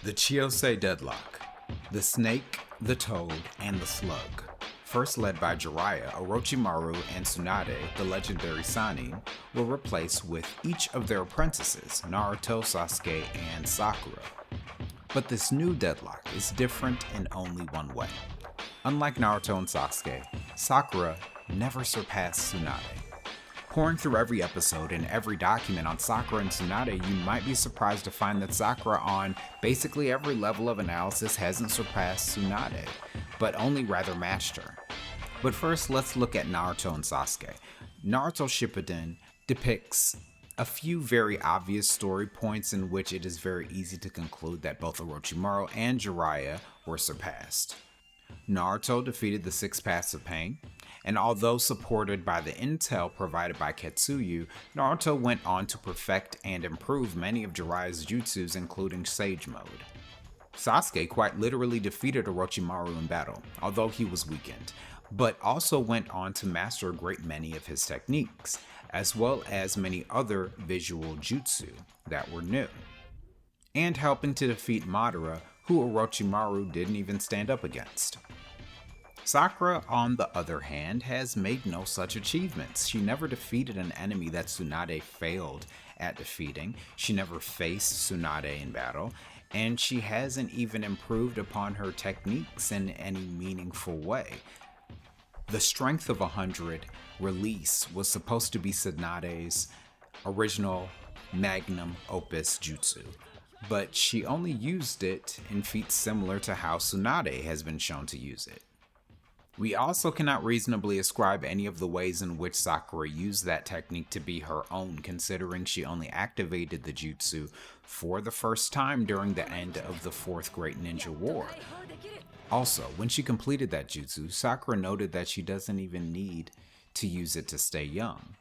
The Chiosei deadlock. The snake, the toad, and the slug. The snake, the toad, and the slug. First led by Jiraiya, Orochimaru and Tsunade, the legendary Sannin, were replaced with each of their apprentices, Naruto, Sasuke, and Sakura. But this new deadlock is different in only one way. Unlike Naruto and Sasuke, Sakura never surpassed Tsunade. Pouring through every episode and every document on Sakura and Tsunade, you might be surprised to find that Sakura on basically every level of analysis hasn't surpassed Tsunade, but only rather matched her. But first, let's look at Naruto and Sasuke. Naruto Shippuden depicts a few very obvious story points in which it is very easy to conclude that both Orochimaru and Jiraiya were surpassed. Naruto defeated the Six Paths of Pain, and although supported by the intel provided by Ketsuyu, Naruto went on to perfect and improve many of Jiraiya's jutsus, including Sage Mode. Sasuke quite literally defeated Orochimaru in battle, although he was weakened, but also went on to master a great many of his techniques, as well as many other visual jutsu that were new, and helping to defeat Madara, who Orochimaru didn't even stand up against. Sakura, on the other hand, has made no such achievements. She never defeated an enemy that Tsunade failed at defeating, she never faced Tsunade in battle, and she hasn't even improved upon her techniques in any meaningful way. The Strength of 100 release was supposed to be Tsunade's original magnum opus jutsu, but she only used it in feats similar to how Tsunade has been shown to use it. We also cannot reasonably ascribe any of the ways in which Sakura used that technique to be her own, considering she only activated the jutsu for the first time during the end of the Fourth Great Ninja War. Also, when she completed that jutsu, Sakura noted that she doesn't even need to use it to stay young,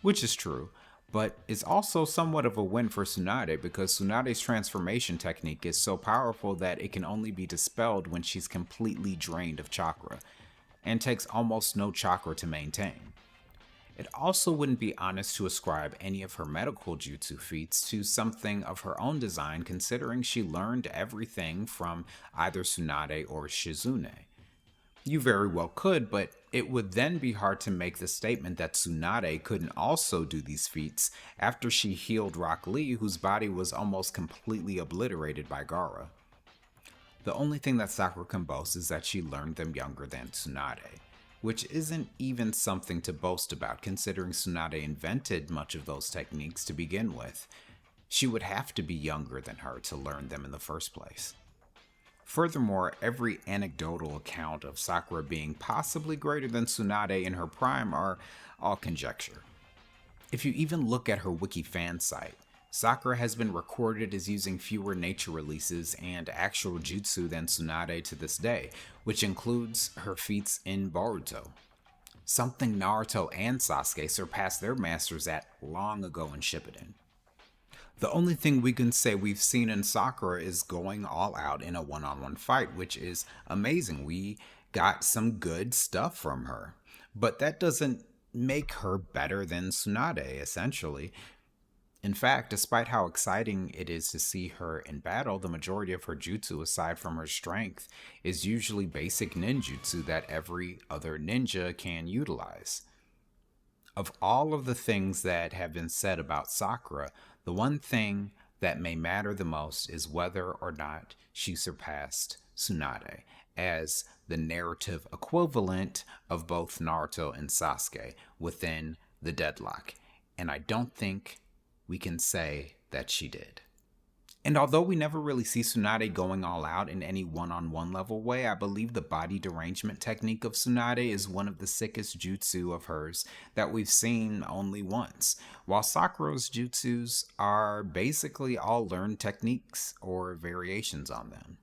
which is true, but is also somewhat of a win for Tsunade because Tsunade's transformation technique is so powerful that it can only be dispelled when she's completely drained of chakra, and takes almost no chakra to maintain. It also wouldn't be honest to ascribe any of her medical jutsu feats to something of her own design, considering she learned everything from either Tsunade or Shizune. You very well could, but it would then be hard to make the statement that Tsunade couldn't also do these feats after she healed Rock Lee, whose body was almost completely obliterated by Gaara. The only thing that Sakura can boast is that she learned them younger than Tsunade, which isn't even something to boast about considering Tsunade invented much of those techniques to begin with. She would have to be younger than her to learn them in the first place. Furthermore, every anecdotal account of Sakura being possibly greater than Tsunade in her prime are all conjecture. If you even look at her wiki fan site, Sakura has been recorded as using fewer nature releases and actual jutsu than Tsunade to this day, which includes her feats in Boruto, something Naruto and Sasuke surpassed their masters at long ago in Shippuden. The only thing we can say we've seen in Sakura is going all out in a one-on-one fight, which is amazing. We got some good stuff from her, but that doesn't make her better than Tsunade, essentially. In fact, despite how exciting it is to see her in battle, the majority of her jutsu, aside from her strength, is usually basic ninjutsu that every other ninja can utilize. Of all of the things that have been said about Sakura, the one thing that may matter the most is whether or not she surpassed Tsunade as the narrative equivalent of both Naruto and Sasuke within the deadlock, and I don't think we can say that she did. And although we never really see Tsunade going all out in any one-on-one level way, I believe the body derangement technique of Tsunade is one of the sickest jutsu of hers that we've seen only once, while Sakura's jutsus are basically all learned techniques or variations on them.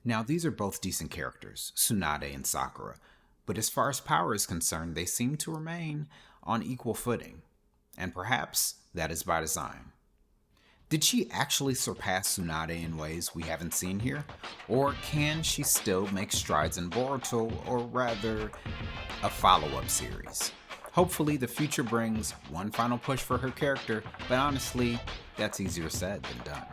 Now, these are both decent characters, Tsunade and Sakura, but as far as power is concerned, they seem to remain on equal footing, and perhaps that is by design. Did she actually surpass Tsunade in ways we haven't seen here? Or can she still make strides in Boruto, or rather, a follow-up series? Hopefully the future brings one final push for her character, but honestly, that's easier said than done.